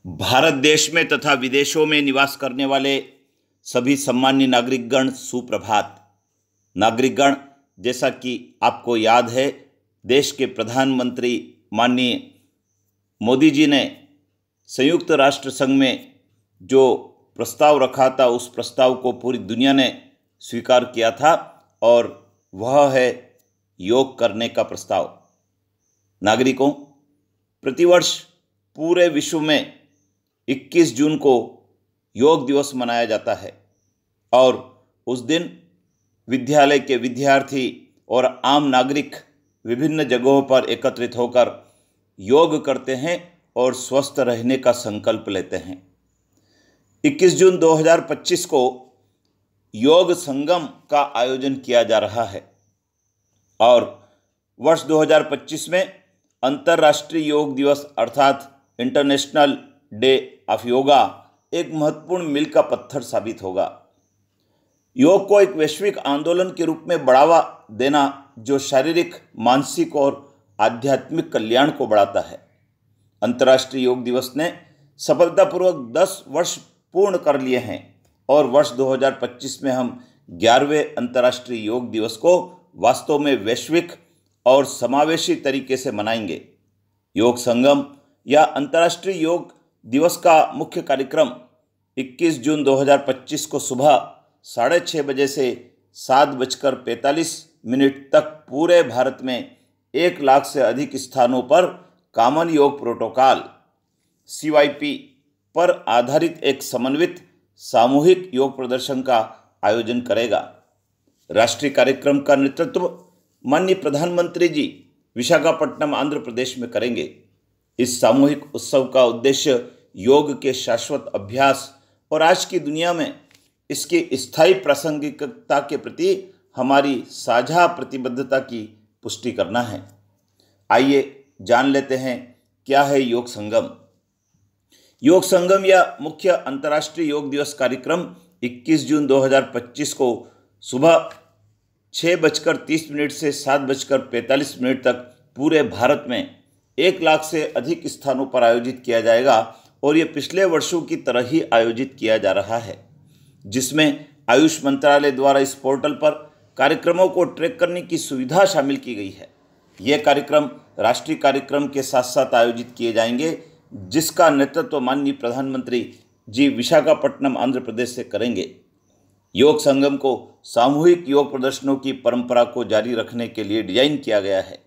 भारत देश में तथा विदेशों में निवास करने वाले सभी सम्मान्य नागरिकगण सुप्रभात। नागरिकगण, जैसा कि आपको याद है, देश के प्रधानमंत्री माननीय मोदी जी ने संयुक्त राष्ट्र संघ में जो प्रस्ताव रखा था, उस प्रस्ताव को पूरी दुनिया ने स्वीकार किया था और वह है योग करने का प्रस्ताव। नागरिकों, प्रतिवर्ष पूरे विश्व में 21 जून को योग दिवस मनाया जाता है और उस दिन विद्यालय के विद्यार्थी और आम नागरिक विभिन्न जगहों पर एकत्रित होकर योग करते हैं और स्वस्थ रहने का संकल्प लेते हैं। 21 जून 2025 को योग संगम का आयोजन किया जा रहा है और वर्ष 2025 में अंतर्राष्ट्रीय योग दिवस अर्थात इंटरनेशनल डे ऑफ योगा एक महत्वपूर्ण मील का पत्थर साबित होगा। योग को एक वैश्विक आंदोलन के रूप में बढ़ावा देना जो शारीरिक, मानसिक और आध्यात्मिक कल्याण को बढ़ाता है। अंतर्राष्ट्रीय योग दिवस ने सफलतापूर्वक 10 वर्ष पूर्ण कर लिए हैं और वर्ष 2025 में हम 11वें अंतर्राष्ट्रीय योग दिवस को वास्तव में वैश्विक और समावेशी तरीके से मनाएंगे। योग संगम या अंतर्राष्ट्रीय योग दिवस का मुख्य कार्यक्रम 21 जून 2025 को सुबह 6:30 बजे से 7:45 तक पूरे भारत में 1 लाख से अधिक स्थानों पर कॉमन योग प्रोटोकॉल CYP पर आधारित एक समन्वित सामूहिक योग प्रदर्शन का आयोजन करेगा। राष्ट्रीय कार्यक्रम का नेतृत्व माननीय प्रधानमंत्री जी विशाखापट्टनम, आंध्र प्रदेश में करेंगे। इस सामूहिक उत्सव का उद्देश्य योग के शाश्वत अभ्यास और आज की दुनिया में इसकी स्थायी प्रासंगिकता के प्रति हमारी साझा प्रतिबद्धता की पुष्टि करना है। आइए जान लेते हैं क्या है योग संगम। योग संगम या मुख्य अंतर्राष्ट्रीय योग दिवस कार्यक्रम 21 जून 2025 को सुबह 6:30 से 7:45 तक पूरे भारत में 1 लाख से अधिक स्थानों पर आयोजित किया जाएगा और ये पिछले वर्षों की तरह ही आयोजित किया जा रहा है, जिसमें आयुष मंत्रालय द्वारा इस पोर्टल पर कार्यक्रमों को ट्रैक करने की सुविधा शामिल की गई है। ये कार्यक्रम राष्ट्रीय कार्यक्रम के साथ साथ आयोजित किए जाएंगे, जिसका नेतृत्व माननीय प्रधानमंत्री जी विशाखापट्टनम, आंध्र प्रदेश से करेंगे। योग संगम को सामूहिक योग प्रदर्शनों की परंपरा को जारी रखने के लिए डिजाइन किया गया है,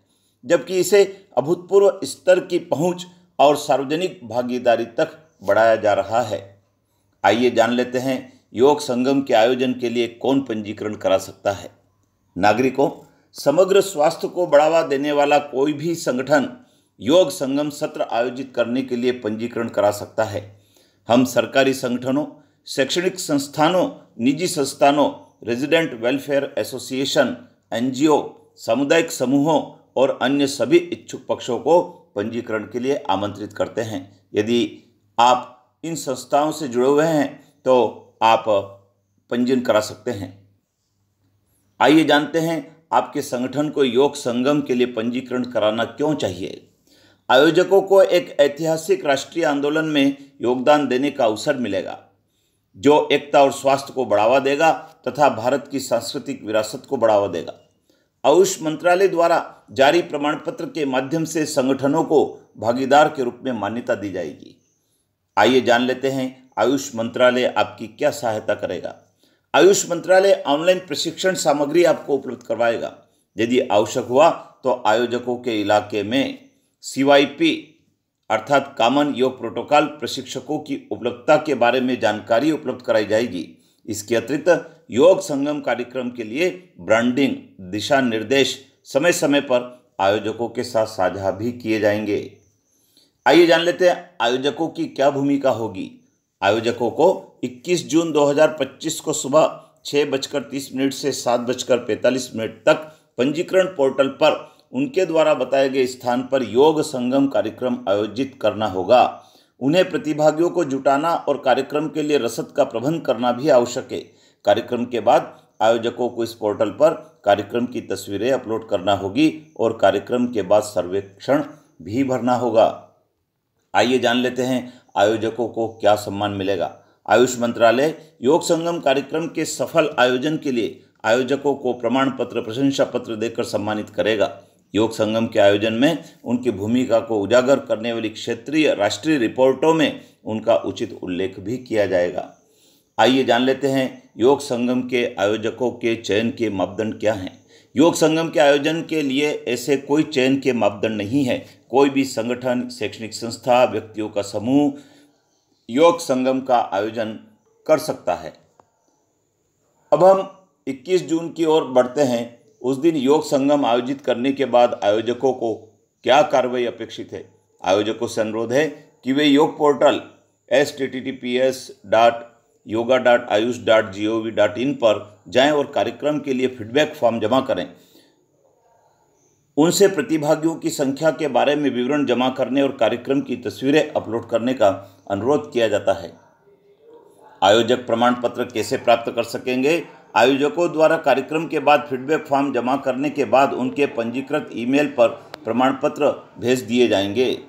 जबकि इसे अभूतपूर्व स्तर की पहुंच और सार्वजनिक भागीदारी तक बढ़ाया जा रहा है। आइए जान लेते हैं योग संगम के आयोजन के लिए कौन पंजीकरण करा सकता है। नागरिकों, समग्र स्वास्थ्य को बढ़ावा देने वाला कोई भी संगठन योग संगम सत्र आयोजित करने के लिए पंजीकरण करा सकता है। हम सरकारी संगठनों, शैक्षणिक संस्थानों, निजी संस्थानों, रेजिडेंट वेलफेयर एसोसिएशन, NGO, सामुदायिक समूहों और अन्य सभी इच्छुक पक्षों को पंजीकरण के लिए आमंत्रित करते हैं। यदि आप इन संस्थाओं से जुड़े हुए हैं तो आप पंजीयन करा सकते हैं। आइए जानते हैं आपके संगठन को योग संगम के लिए पंजीकरण कराना क्यों चाहिए। आयोजकों को एक ऐतिहासिक राष्ट्रीय आंदोलन में योगदान देने का अवसर मिलेगा, जो एकता और स्वास्थ्य को बढ़ावा देगा तथा भारत की सांस्कृतिक विरासत को बढ़ावा देगा। आयुष मंत्रालय द्वारा जारी प्रमाण पत्र के माध्यम से संगठनों को भागीदार के रूप में मान्यता दी जाएगी। आइए जान लेते हैं आयुष मंत्रालय आपकी क्या सहायता करेगा। आयुष मंत्रालय ऑनलाइन प्रशिक्षण सामग्री आपको उपलब्ध करवाएगा। यदि आवश्यक हुआ तो आयोजकों के इलाके में CYP अर्थात कॉमन योग प्रोटोकॉल प्रशिक्षकों की उपलब्धता के बारे में जानकारी उपलब्ध कराई जाएगी। इसके अतिरिक्त योग संगम कार्यक्रम के लिए ब्रांडिंग, दिशा निर्देश समय समय पर आयोजकों के साथ साझा भी किए जाएंगे। आइए जान लेते हैं आयोजकों की क्या भूमिका होगी। आयोजकों को 21 जून 2025 को सुबह 6:30 से 7:45 तक पंजीकरण पोर्टल पर उनके द्वारा बताए गए स्थान पर योग संगम कार्यक्रम आयोजित करना होगा। उन्हें प्रतिभागियों को जुटाना और कार्यक्रम के लिए रसद का प्रबंध करना भी आवश्यक है। कार्यक्रम के बाद आयोजकों को इस पोर्टल पर कार्यक्रम की तस्वीरें अपलोड करना होगी और कार्यक्रम के बाद सर्वेक्षण भी भरना होगा। आइए जान लेते हैं आयोजकों को क्या सम्मान मिलेगा। आयुष मंत्रालय योग संगम कार्यक्रम के सफल आयोजन के लिए आयोजकों को प्रमाण पत्र, प्रशंसा पत्र देकर सम्मानित करेगा। योग संगम के आयोजन में उनकी भूमिका को उजागर करने वाली क्षेत्रीय, राष्ट्रीय रिपोर्टों में उनका उचित उल्लेख भी किया जाएगा। आइए जान लेते हैं योग संगम के आयोजकों के चयन के मापदंड क्या हैं। योग संगम के आयोजन के लिए ऐसे कोई चयन के मापदंड नहीं है। कोई भी संगठन, शैक्षणिक संस्था, व्यक्तियों का समूह योग संगम का आयोजन कर सकता है। अब हम 21 जून की ओर बढ़ते हैं। उस दिन योग संगम आयोजित करने के बाद आयोजकों को क्या कार्रवाई अपेक्षित है। आयोजकों से अनुरोध है कि वे योग पोर्टल https://yoga.ayush.gov.in पर जाएं और कार्यक्रम के लिए फीडबैक फॉर्म जमा करें। उनसे प्रतिभागियों की संख्या के बारे में विवरण जमा करने और कार्यक्रम की तस्वीरें अपलोड करने का अनुरोध किया जाता है। आयोजक प्रमाण पत्र कैसे प्राप्त कर सकेंगे। आयोजकों द्वारा कार्यक्रम के बाद फीडबैक फॉर्म जमा करने के बाद उनके पंजीकृत ईमेल पर प्रमाण पत्र भेज दिए जाएंगे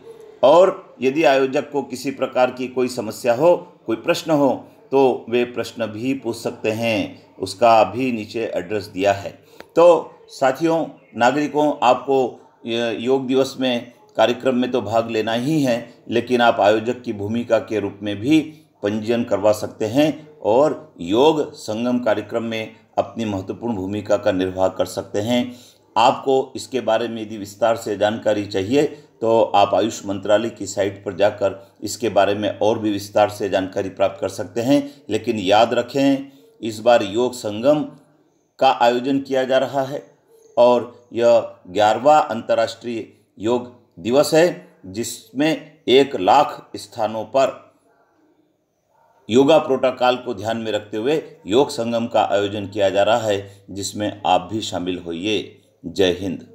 और यदि आयोजक को किसी प्रकार की कोई समस्या हो, कोई प्रश्न हो तो वे प्रश्न भी पूछ सकते हैं। उसका भी नीचे एड्रेस दिया है। तो साथियों, नागरिकों, आपको योग दिवस में कार्यक्रम में तो भाग लेना ही है, लेकिन आप आयोजक की भूमिका के रूप में भी पंजीयन करवा सकते हैं और योग संगम कार्यक्रम में अपनी महत्वपूर्ण भूमिका का निर्वाह कर सकते हैं। आपको इसके बारे में यदि विस्तार से जानकारी चाहिए तो आप आयुष मंत्रालय की साइट पर जाकर इसके बारे में और भी विस्तार से जानकारी प्राप्त कर सकते हैं। लेकिन याद रखें, इस बार योग संगम का आयोजन किया जा रहा है और यह 11वां अंतर्राष्ट्रीय योग दिवस है, जिसमें 1 लाख स्थानों पर योगा प्रोटोकॉल को ध्यान में रखते हुए योग संगम का आयोजन किया जा रहा है, जिसमें आप भी शामिल होइए। जय हिंद।